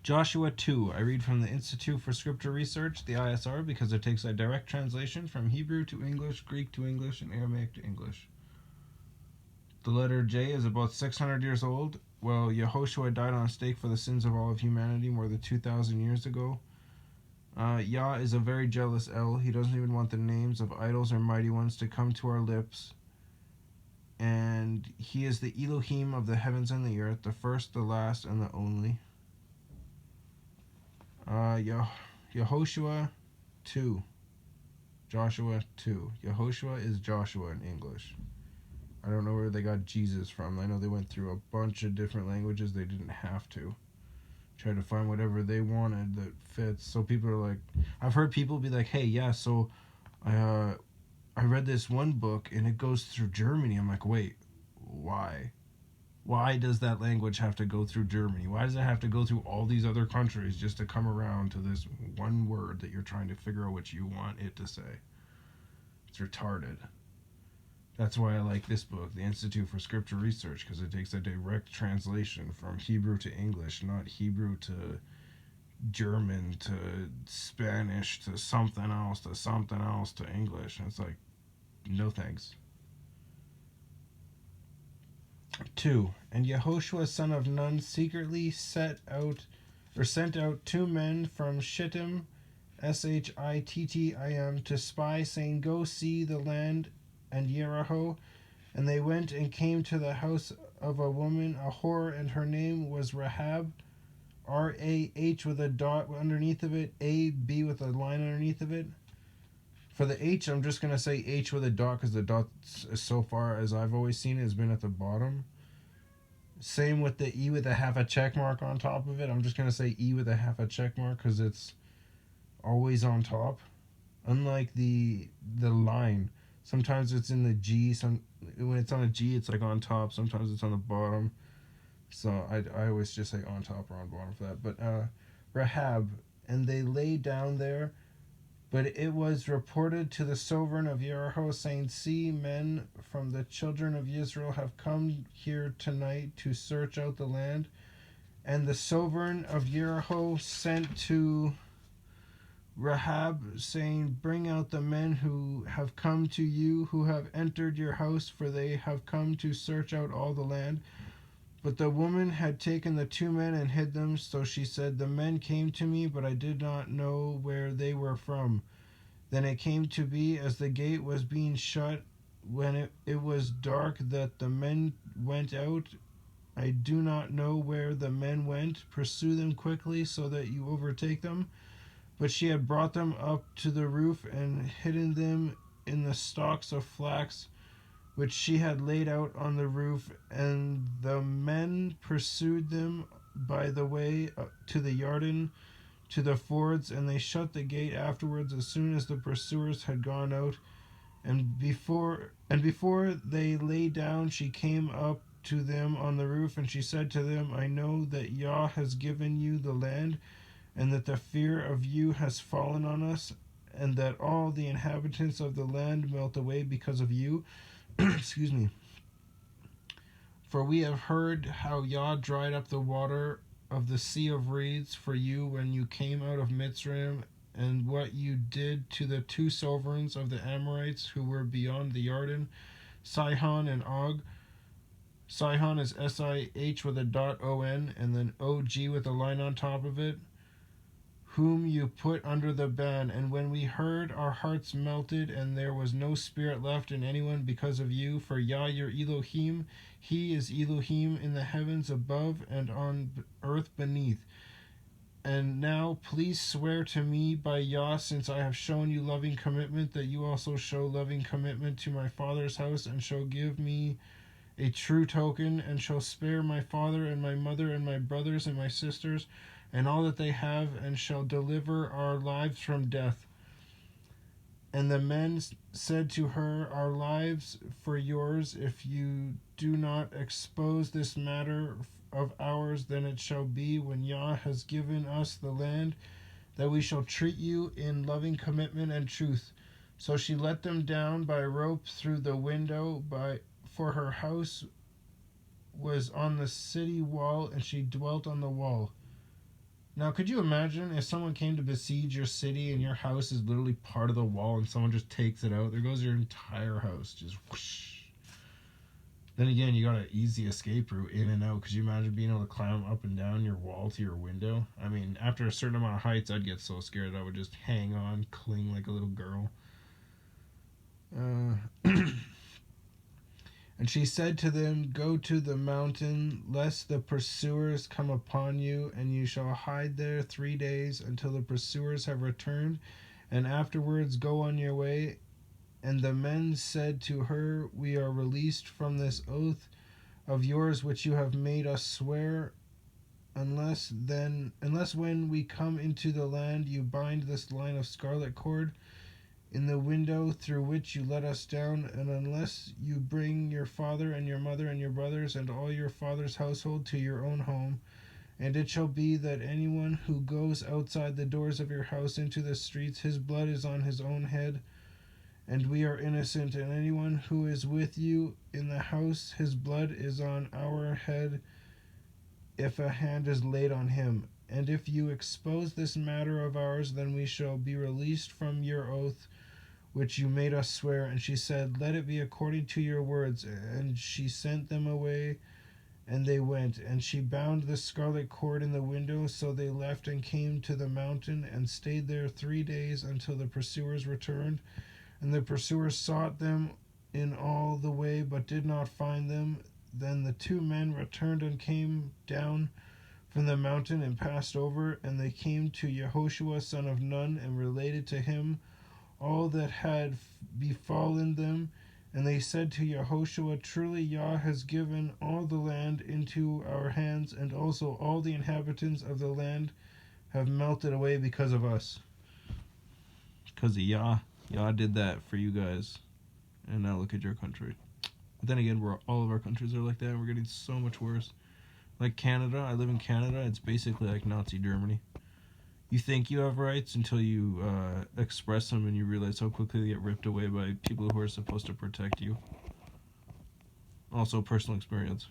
Joshua 2. I read from the Institute for Scripture Research, the ISR, because it takes a direct translation from Hebrew to English, Greek to English, and Aramaic to English. The letter J is about 600 years old. Well, Yehoshua died on a stake for the sins of all of humanity more than 2,000 years ago. Yah is a very jealous El. He doesn't even want the names of idols or mighty ones to come to our lips. And he is the Elohim of the heavens and the earth, the first, the last, and the only. Yehoshua 2. Joshua 2. Yehoshua is Joshua in English. I don't know where they got Jesus from. I know they went through a bunch of different languages. They didn't have to. Try to find whatever they wanted that fits. So people are like, I've heard people be like, hey, yeah, so I read this one book and it goes through Germany. I'm like, wait, why? Why does that language have to go through Germany? Why does it have to go through all these other countries just to come around to this one word that you're trying to figure out what you want it to say? It's retarded. That's why I like this book, the Institute for Scripture Research, because it takes a direct translation from Hebrew to English, not Hebrew to German to Spanish to something else to English. And it's like, no thanks. 2. And Yehoshua son of Nun secretly sent out 2 men from Shittim, Shittim, to spy, saying, go see the land and Jericho. And they went and came to the house of a woman, a whore, and her name was Rahab, R-A-H with a dot underneath of it, A-B with a line underneath of it. For the H, I'm just going to say H with a dot because the dot, so far as I've always seen it, has been at the bottom. Same with the E with a half a check mark on top of it. I'm just going to say E with a half a check mark because it's always on top. Unlike the line. Sometimes it's in the G. When it's on a G, it's like on top. Sometimes it's on the bottom. So I always just say on top or on bottom for that. But Rahab, and they lay down there. But it was reported to the sovereign of Jericho, saying, see, men from the children of Israel have come here tonight to search out the land. And the sovereign of Jericho sent to Rahab, saying, bring out the men who have come to you, who have entered your house, for they have come to search out all the land. But the woman had taken the 2 men and hid them, so she said, the men came to me, but I did not know where they were from. Then it came to be, as the gate was being shut, when it was dark, that the men went out. I do not know where the men went. Pursue them quickly, so that you overtake them. But she had brought them up to the roof and hidden them in the stalks of flax, which she had laid out on the roof. And the men pursued them by the way to the Jordan, to the fords, and they shut the gate afterwards as soon as the pursuers had gone out. And before they lay down, she came up to them on the roof, and she said to them, I know that Yah has given you the land, and that the fear of you has fallen on us, and that all the inhabitants of the land melt away because of you. Excuse me. For we have heard how Yah dried up the water of the Sea of Reeds for you when you came out of Mitzrayim, and what you did to the 2 sovereigns of the Amorites who were beyond the Jordan, Sihon and Og. Sihon is S-I-H with a dot O-N, and then O-G with a line on top of it, whom you put under the ban. And when we heard, our hearts melted, and there was no spirit left in anyone because of you. For Yah your Elohim, he is Elohim in the heavens above and on earth beneath. And now please swear to me by Yah, since I have shown you loving commitment, that you also show loving commitment to my father's house, and shall give me a true token, and shall spare my father and my mother and my brothers and my sisters and all that they have, and shall deliver our lives from death. And the men said to her, our lives for yours. If you do not expose this matter of ours, then it shall be, when Yah has given us the land, that we shall treat you in loving commitment and truth. So she let them down by rope through the window, for her house was on the city wall, and she dwelt on the wall. Now, could you imagine if someone came to besiege your city and your house is literally part of the wall and someone just takes it out? There goes your entire house. Just whoosh. Then again, you got an easy escape route in and out. Could you imagine being able to climb up and down your wall to your window? I mean, after a certain amount of heights, I'd get so scared I would just hang on, cling like a little girl. And she said to them, "Go to the mountain, lest the pursuers come upon you, and you shall hide there 3 days until the pursuers have returned, and afterwards go on your way." And the men said to her, "We are released from this oath of yours which you have made us swear, unless when we come into the land you bind this line of scarlet cord in the window through which you let us down, and unless you bring your father and your mother and your brothers and all your father's household to your own home. And it shall be that anyone who goes outside the doors of your house into the streets, his blood is on his own head, and we are innocent. And anyone who is with you in the house, his blood is on our head if a hand is laid on him. And if you expose this matter of ours, then we shall be released from your oath which you made us swear." And she said, "Let it be according to your words." And she sent them away, and they went. And she bound the scarlet cord in the window. So they left and came to the mountain, and stayed there 3 days until the pursuers returned. And the pursuers sought them in all the way, but did not find them. Then the 2 men returned and came down from the mountain and passed over. And they came to Yehoshua son of Nun, and related to him all that had befallen them. And they said to Yehoshua, "Truly Yah has given all the land into our hands, and also all the inhabitants of the land have melted away because of us." Because of Yah. Yah did that for you guys. And now look at your country. But then again, all of our countries are like that, and we're getting so much worse. Like Canada, I live in Canada, it's basically like Nazi Germany. You think you have rights until you express them, and you realize how quickly they get ripped away by people who are supposed to protect you. Also, personal experience.